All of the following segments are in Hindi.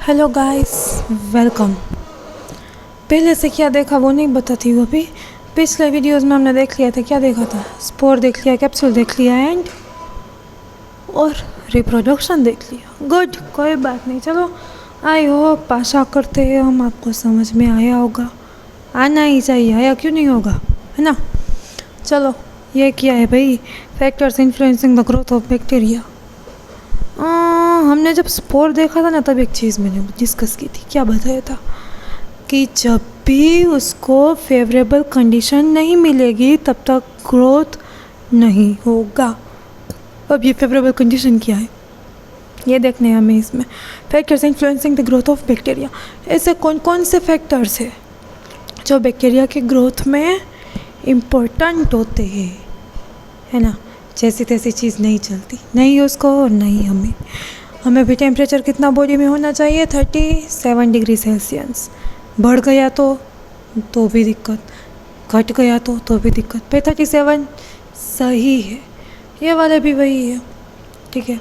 Hello guys, welcome. पहले से क्या देखा वो नहीं बताती हूँ अभी। पिछले वीडियोस में हमने देख लिया था, क्या देखा था, स्पोर देख लिया, कैप्सूल देख लिया एंड और रिप्रोडक्शन देख लिया। गुड, कोई बात नहीं। चलो, आई होप आशा करते हैं हम आपको समझ में आया होगा। आना ही चाहिए, आया क्यों नहीं होगा, है ना। चलो, ये क्या है भाई, factors influencing the growth of bacteria. हमने जब स्पोर देखा था ना, तब एक चीज़ मैंने डिस्कस की थी। क्या बताया था कि जब भी उसको फेवरेबल कंडीशन नहीं मिलेगी तब तक ग्रोथ नहीं होगा। अब ये फेवरेबल कंडीशन क्या है ये देखने हैं हमें। इसमें factors influencing the growth of bacteria, ऐसे कौन कौन से फैक्टर्स है जो बैक्टीरिया के ग्रोथ में इम्पोर्टेंट होते हैं, है ना। जैसी तैसी चीज़ नहीं चलती, नहीं उसको और नहीं हमें भी टेम्परेचर कितना बॉडी में होना चाहिए, 37 डिग्री सेल्सियस। बढ़ गया तो भी दिक्कत, घट गया तो भी दिक्कत। पे 37 सही है, ये वाले भी वही है, ठीक है।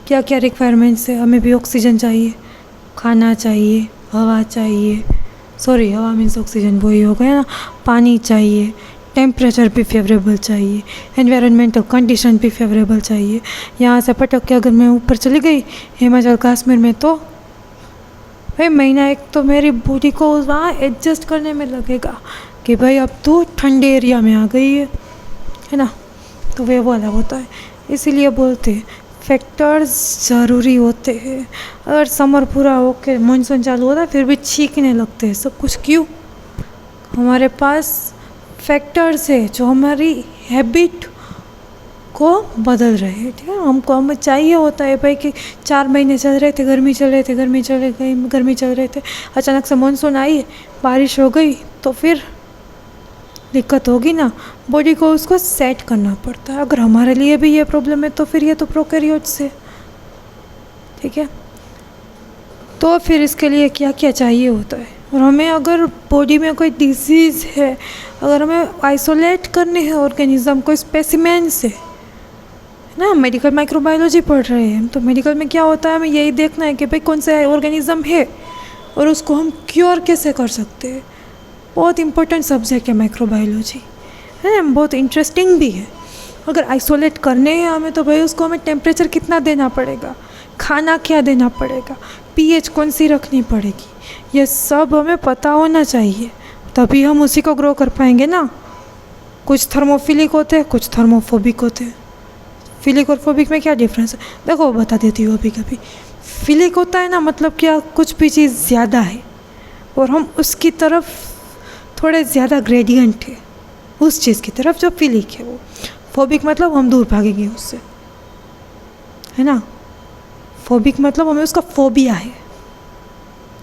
क्या क्या रिक्वायरमेंट्स है, हमें भी ऑक्सीजन चाहिए, खाना चाहिए, हवा चाहिए, सॉरी हवा मीन्स ऑक्सीजन, वही हो गया ना। पानी चाहिए, टेम्परेचर भी फेवरेबल चाहिए, एनवायरनमेंटल कंडीशन भी फेवरेबल चाहिए। यहाँ से पटक के अगर मैं ऊपर चली गई हिमाचल कश्मीर में, तो भाई महीना एक तो मेरी बॉडी को वहाँ एडजस्ट करने में लगेगा कि भाई अब तो ठंडे एरिया में आ गई है ना। तो वे वाला होता है, इसीलिए बोलते हैं फैक्टर्स ज़रूरी होते हैं। अगर समर पूरा होके मानसून चालू होता है फिर भी छींकने लगते हैं सब कुछ, क्यों? हमारे पास फैक्टर्स है जो हमारी हैबिट को बदल रहे हैं, ठीक है। हमें चाहिए होता है भाई कि 4 महीने चल रहे थे, गर्मी चल रहे थे, गर्मी चल रहे थे, अचानक से मानसून आई, बारिश हो गई, तो फिर दिक्कत होगी ना। बॉडी को उसको सेट करना पड़ता है। अगर हमारे लिए भी ये प्रॉब्लम है तो फिर ये तो प्रोकैरियोट्स है, ठीक है। तो फिर इसके लिए क्या क्या चाहिए होता है। और हमें अगर बॉडी में कोई डिजीज़ है, अगर हमें आइसोलेट करने हैं ऑर्गेनिज्म को स्पेसिमेन से, है ना। मेडिकल माइक्रोबायोलॉजी पढ़ रहे हैं हम, तो मेडिकल में क्या होता है, हमें यही देखना है कि भाई कौन सा ऑर्गेनिज्म है और उसको हम क्योर कैसे कर सकते हैं। बहुत इंपॉर्टेंट सब्जेक्ट है माइक्रोबायोलॉजी, है ना, बहुत इंटरेस्टिंग भी है। अगर आइसोलेट करने हैं हमें, तो भाई उसको हमें टेम्परेचर कितना देना पड़ेगा, खाना क्या देना पड़ेगा, पीएच कौन सी रखनी पड़ेगी, ये सब हमें पता होना चाहिए, तभी हम उसी को ग्रो कर पाएंगे ना। कुछ थर्मोफिलिक होते हैं, कुछ थर्मोफोबिक होते हैं। फिलिक और फोबिक में क्या डिफरेंस है, देखो बता देती हूँ अभी। कभी फिलिक होता है ना, मतलब क्या, कुछ भी चीज़ ज़्यादा है और हम उसकी तरफ थोड़े ज़्यादा ग्रेडियंट है उस चीज़ की तरफ, जो फिलिक है वो। फोबिक मतलब हम दूर भागेंगे उससे, है ना। फोबिक मतलब हमें उसका फोबिया है,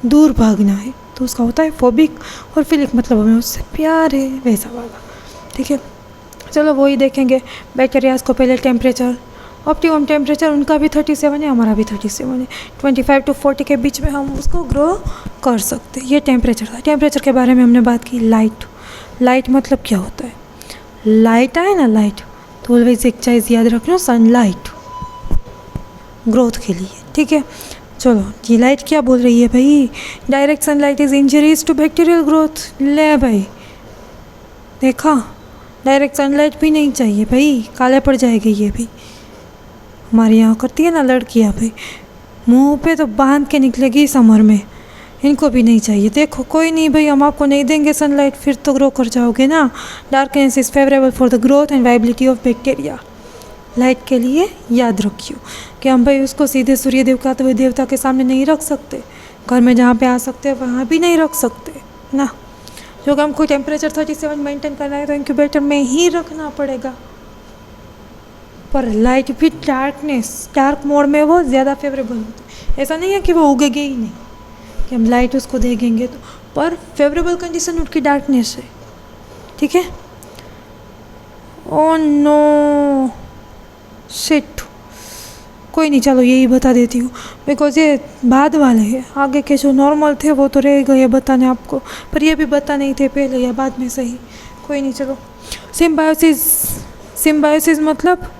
दूर भागना है, तो उसका होता है फोबिक। और फिलिक मतलब हमें उससे प्यार है, वैसा वाला, ठीक है। चलो वही देखेंगे। बैक्टीरियाज को पहले टेम्परेचर, ऑप्टिमम टेम्परेचर उनका भी 37 है, हमारा भी 37 है। 25 to 40 के बीच में हम उसको ग्रो कर सकते हैं। ये टेम्परेचर था। टेम्परेचर के बारे में हमने बात की। लाइट मतलब क्या होता है, लाइट आए ना, लाइट तो ऑलवेज एक चीज़ याद रखना, सनलाइट ग्रोथ के लिए, ठीक है। चलो, ये लाइट क्या बोल रही है भाई, direct sunlight is injuries to bacterial growth. ले भाई, देखा, डायरेक्ट सनलाइट भी नहीं चाहिए भाई, काले पड़ जाएगी। ये भी हमारे यहाँ करती है ना लड़कियाँ भाई, मुंह पे तो बांध के निकलेगी समर में, इनको भी नहीं चाहिए। देखो, कोई नहीं भाई, हम आपको नहीं देंगे सनलाइट, फिर तो ग्रो कर जाओगे ना। Darkness is favourable for the growth and viability of bacteria. Light के लिए याद रखियो कि हम भाई उसको सीधे सूर्यदेव का तो देवता के सामने नहीं रख सकते, घर में जहाँ पे आ सकते हैं वहाँ भी नहीं रख सकते ना। जो कि हमको टेम्परेचर 37 मेंटेन करना है तो इंक्यूबेटर में ही रखना पड़ेगा। पर लाइट भी डार्क मोड में वो ज़्यादा फेवरेबल होती है। ऐसा नहीं है कि वो उगेगी ही नहीं कि हम लाइट उसको देंगे तो, पर फेवरेबल कंडीशन उनकी डार्कनेस है, ठीक है। ओ नो शिट, कोई नहीं, चलो यही बता देती हूँ, बिकॉज ये बाद वाले हैं। आगे के जो नॉर्मल थे वो तो रह गए बताने आपको, पर ये भी बता नहीं थे पहले या बाद में, सही, कोई नहीं। चलो, सिम्बायोसिस मतलब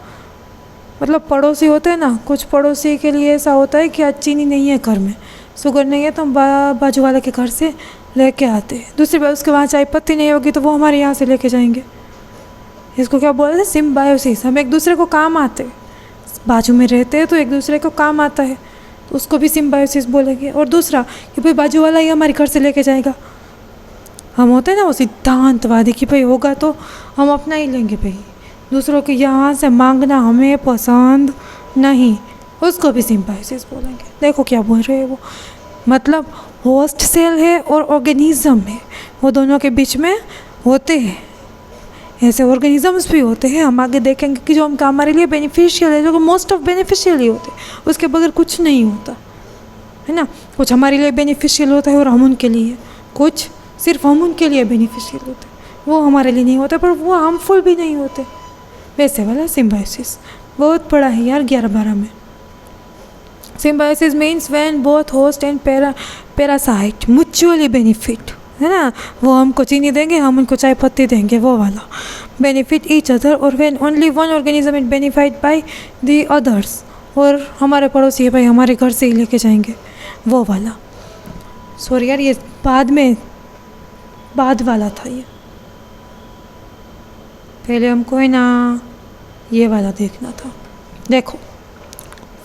पड़ोसी होते हैं ना, कुछ पड़ोसी के लिए ऐसा होता है कि आज चीनी नहीं है घर में, शुगर नहीं है तो हम बाजू वाले के घर से लेके आते हैं। दूसरी बात, उसके वहाँ चाय पत्ती नहीं होगी तो वो हमारे यहाँ से लेके जाएंगे। इसको क्या बोलते हैं? सिम्बायोसिस। हम एक दूसरे को काम आते हैं, बाजू में रहते हैं तो एक दूसरे को काम आता है, तो उसको भी सिम्बायोसिस बोलेंगे। और दूसरा कि भाई बाजू वाला ही हमारे घर से लेके जाएगा। हम होते हैं ना वो सिद्धांतवादी कि भाई होगा तो हम अपना ही लेंगे, भाई दूसरों के यहाँ से मांगना हमें पसंद नहीं, उसको भी सिम्बायोसिस बोलेंगे। देखो क्या बोल रहे हैं वो, मतलब होस्ट सेल है और ऑर्गेनिज्म है, वो दोनों के बीच में होते हैं। ऐसे ऑर्गेनिजम्स भी होते हैं, हम आगे देखेंगे कि जो हमारे लिए बेनिफिशियल है, जो कि मोस्ट ऑफ बेनिफिशियल ही होते हैं, उसके बगैर कुछ नहीं होता है ना। कुछ हमारे लिए बेनिफिशियल होता है और हम उनके लिए, कुछ सिर्फ हम उनके लिए बेनिफिशियल होते हैं, वो हमारे लिए नहीं होते पर वो हार्मफुल भी नहीं होते। वैसे वाला सिम्बायोसिस बहुत पढ़ा है यार 11-12 में। Symbiosis means when both host and parasite mutually benefit, है ना। वो हमको चीनी देंगे, हम उनको चाय पत्ती देंगे, वो वाला बेनिफिट ईच अदर। और when only one organism is benefited by the others, और हमारे पड़ोसी है भाई हमारे घर से ही लेके जाएंगे, वो वाला। सॉरी यार, ये बाद वाला था ये, पहले हमको है ना ये वाला देखना था। देखो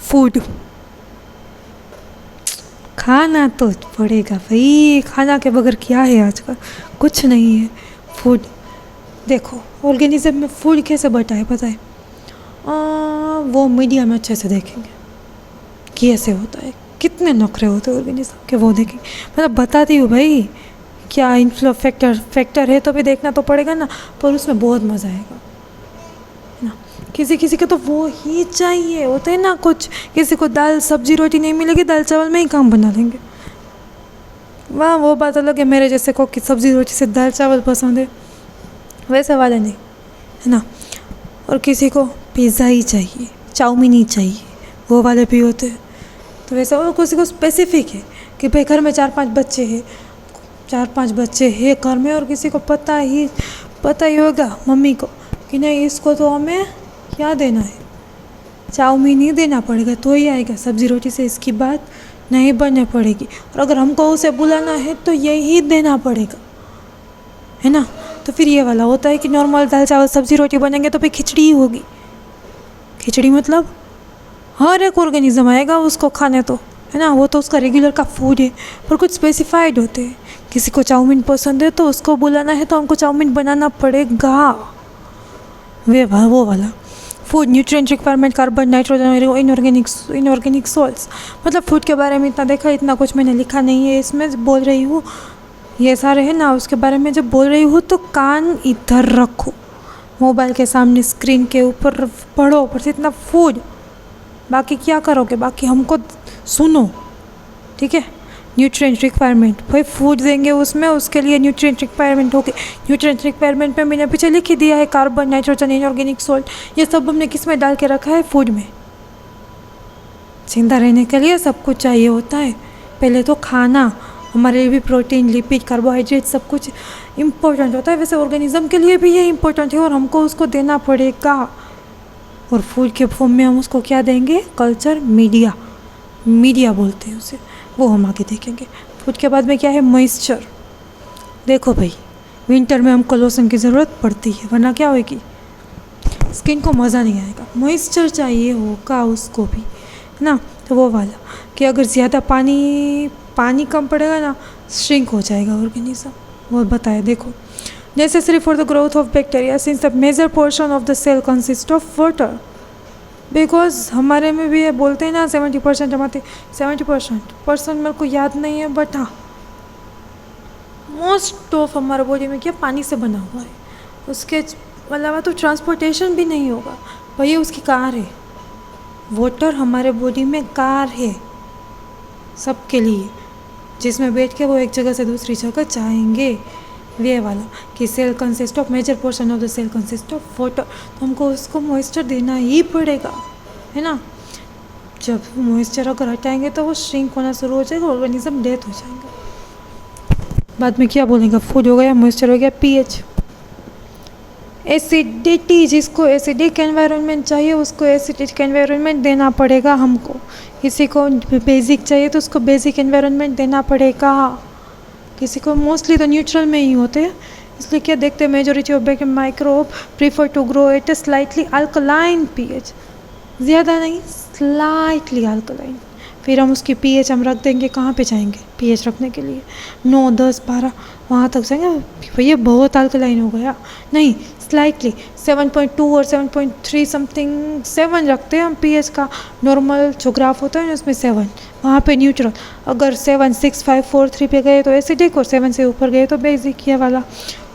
फूड, खाना तो पड़ेगा भाई, खाना के बगैर क्या है आजकल, कुछ नहीं है। फूड देखो, ऑर्गेनिज्म में फूड कैसे बटा है पता है? वो मीडिया में अच्छे से देखेंगे कि ऐसे होता है, कितने नखरे होते हैं ऑर्गेनिज्म के, वो देखेंगे। मतलब बताती हूँ भाई, क्या इन्फ्लो फैक्टर है तो भी देखना तो पड़ेगा ना, पर उसमें बहुत मज़ा आएगा ना। किसी किसी को तो वो ही चाहिए होता है ना, कुछ किसी को दाल सब्जी रोटी नहीं मिलेगी, दाल चावल में ही काम बना लेंगे। वाह, वो बात अलग है, मेरे जैसे को कि सब्जी रोटी से दाल चावल पसंद है, वैसे वाले नहीं, है ना। और किसी को पिज़्ज़ा ही चाहिए, चाउमीन ही चाहिए, वो वाले भी होते हैं। तो वैसा, और किसी को स्पेसिफिक है कि भाई घर में 4-5 बच्चे हैं, 4-5 बच्चे हैं घर में, और किसी को पता ही होगा मम्मी को कि नहीं इसको तो हमें क्या देना है, चाउमीन ही देना पड़ेगा तो ही आएगा, सब्ज़ी रोटी से इसकी बात नहीं बनने पड़ेगी। और अगर हमको उसे बुलाना है तो यही देना पड़ेगा, है ना। तो फिर ये वाला होता है कि नॉर्मल दाल चावल सब्ज़ी रोटी बनेंगे तो फिर खिचड़ी ही होगी। खिचड़ी मतलब हर एक ऑर्गेनिज्म आएगा उसको खाने, तो है ना, वो तो उसका रेगुलर का फूड है। पर कुछ स्पेसिफाइड होते हैं, किसी को चाउमीन पसंद है तो उसको बुलाना है तो हमको चाउमीन बनाना पड़ेगा, वो वाला। Food nutrient requirement, carbon, nitrogen, inorganic salts. मतलब फूड के बारे में इतना देखा, इतना कुछ मैंने लिखा नहीं है इसमें, बोल रही हूँ ये सारे है ना, उसके बारे में जब बोल रही हूँ तो कान इधर रखो, मोबाइल के सामने स्क्रीन के ऊपर पढ़ो, पर से इतना फूड, बाकी क्या करोगे, बाकी हमको सुनो, ठीक है। न्यूट्रिएंट रिक्वायरमेंट, भाई फूड देंगे उसमें, उसके लिए न्यूट्रिएंट रिक्वायरमेंट होगी। न्यूट्रिएंट रिक्वायरमेंट में मैंने पीछे लिख ही दिया है, कार्बन, नाइट्रोजन, इनऑर्गेनिक सॉल्ट, ये सब हमने किस में डाल के रखा है? फूड में। जिंदा रहने के लिए सब कुछ चाहिए होता है, पहले तो खाना, हमारे लिए भी प्रोटीन, लिपिड, कार्बोहाइड्रेट सब कुछ इम्पोर्टेंट होता है, वैसे ऑर्गेनिज्म के लिए भी ये इम्पोर्टेंट है और हमको उसको देना पड़ेगा। और फूड के फॉर्म में हम उसको क्या देंगे? कल्चर मीडिया बोलते हैं उसे, वो हम आगे देखेंगे। फूड के बाद में क्या है? मॉइस्चर। देखो भाई, विंटर में हमको लोशन की ज़रूरत पड़ती है, वरना क्या होगी, स्किन को मज़ा नहीं आएगा, मॉइस्चर चाहिए होगा उसको भी, है ना। तो वो वाला कि अगर ज़्यादा पानी कम पड़ेगा ना, श्रिंक हो जाएगा ऑर्गेनिज्म, वो बताया। देखो, necessary for the growth of bacteria since the major portion of the cell consist of water, because हमारे में भी ये बोलते हैं ना 70% जमाते, 70% मेरे को याद नहीं है, बट हाँ मोस्ट ऑफ हमारे बॉडी में क्या पानी से बना हुआ है, उसके अलावा तो ट्रांसपोर्टेशन भी नहीं होगा भाई, उसकी कार है, वाटर हमारे बॉडी में कार है सबके लिए, जिसमें बैठ के वो एक जगह से दूसरी जगह जाएंगे, वे वाला कि cell consist of major portion of the cell consist of water, तो हमको उसको मॉइस्चर देना ही पड़ेगा, है ना। जब मॉइस्चर अगर हटाएंगे तो वो श्रिंक होना शुरू हो जाएगा, ऑर्गेनिज्म डेथ हो जाएगा। बाद में क्या बोलेगा? फूड हो गया, मॉइस्चर हो गया, पीएच। एसिडिटी, जिसको एसिडिक एनवायरनमेंट चाहिए उसको एसिडिक एनवायरनमेंट देना पड़ेगा हमको, किसी को बेसिक चाहिए तो उसको बेसिक एनवायरनमेंट देना पड़ेगा, किसी को मोस्टली तो न्यूट्रल में ही होते हैं। इसलिए क्या देखते हैं, majority of bacteria microbe prefer to grow at a slightly alkaline pH, ज़्यादा नहीं स्लाइटली अल्कलाइन। फिर हम उसकी पीएच हम रख देंगे, कहाँ पे जाएंगे पीएच रखने के लिए, 9, 10, 12 वहाँ तक जाएंगे। भैया बहुत अल्कलाइन हो गया, नहीं स्लाइटली 7.2 और 7.3 समथिंग 7 रखते हैं हम पीएच का, नॉर्मल जो ग्राफ होता है ना उसमें 7, वहाँ पे न्यूट्रल। अगर 7, 6, 5, 4, 3 पे गए तो एसिडिक, और 7 से ऊपर गए तो बेसिक ये वाला,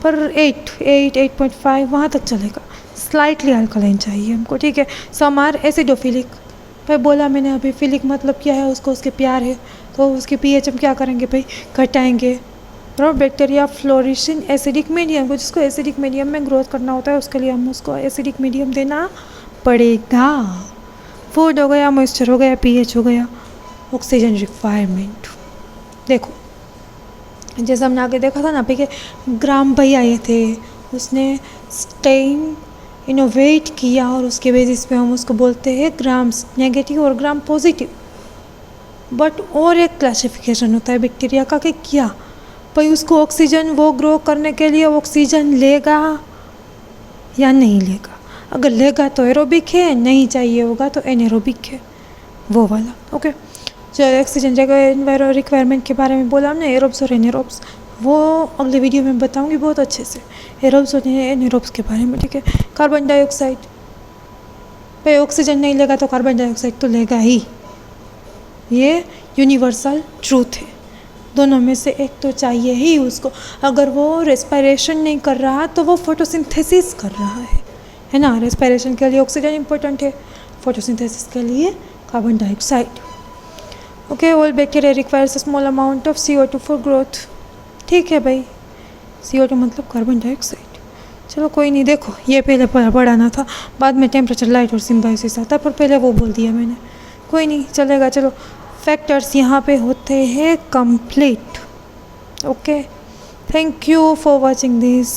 पर 8, 8.5 वहाँ तक चलेगा। स्लाइटली अल्कलाइन चाहिए हमको, ठीक है। सम आर एसिडोफिलिक, भाई बोला मैंने अभी, फिलिक मतलब क्या है, उसको उसके प्यार है, तो उसके पीएच हम क्या करेंगे भाई, घटाएंगे। बराबर, bacteria flourish in acidic medium को, जिसको एसिडिक मीडियम में ग्रोथ करना होता है उसके लिए हम उसको एसिडिक मीडियम देना पड़ेगा। फूड हो गया, मॉइस्चर हो गया, पीएच हो गया, ऑक्सीजन रिक्वायरमेंट। देखो जैसे हमने आगे देखा था ना कि ग्राम भाई आए थे, उसने स्टेन इनोवेट किया और उसके बेसिस पे हम उसको बोलते हैं ग्राम नेगेटिव और ग्राम पॉजिटिव। बट और एक क्लासिफिकेशन होता है बैक्टीरिया का कि क्या भाई उसको ऑक्सीजन, वो ग्रो करने के लिए ऑक्सीजन लेगा या नहीं लेगा। अगर लेगा तो एरोबिक है, नहीं चाहिए होगा तो एनेरोबिक है, वो वाला। ओके, जो ऑक्सीजन जगह रिक्वायरमेंट के बारे में बोला हमने, एरोब्स और एनेरोब्स, वो अगले वीडियो में बताऊंगी बहुत अच्छे से, एरोब्स और एनेरोब्स के बारे में, ठीक है। कार्बन डाइऑक्साइड, भाई ऑक्सीजन नहीं लेगा तो कार्बन डाइऑक्साइड तो लेगा ही, ये यूनिवर्सल ट्रूथ है। दोनों में से एक तो चाहिए ही उसको। अगर वो रेस्पिरेशन नहीं कर रहा तो वो फोटोसिंथेसिस कर रहा है ना। रेस्पिरेशन के लिए ऑक्सीजन इंपॉर्टेंट है, फोटोसिंथेसिस के लिए carbon dioxide. Okay, all bacteria requires a small amount of CO2 for growth. ठीक है भाई, CO2 मतलब कार्बन डाइऑक्साइड। चलो कोई नहीं, देखो ये पहले पढ़ाना था, बाद में टेम्परेचर, लाइट और सिम्बायोसिस आता, पर पहले वो बोल दिया मैंने, कोई नहीं चलेगा। चलो फैक्टर्स यहाँ पे होते हैं complete. Okay, thank you for watching this.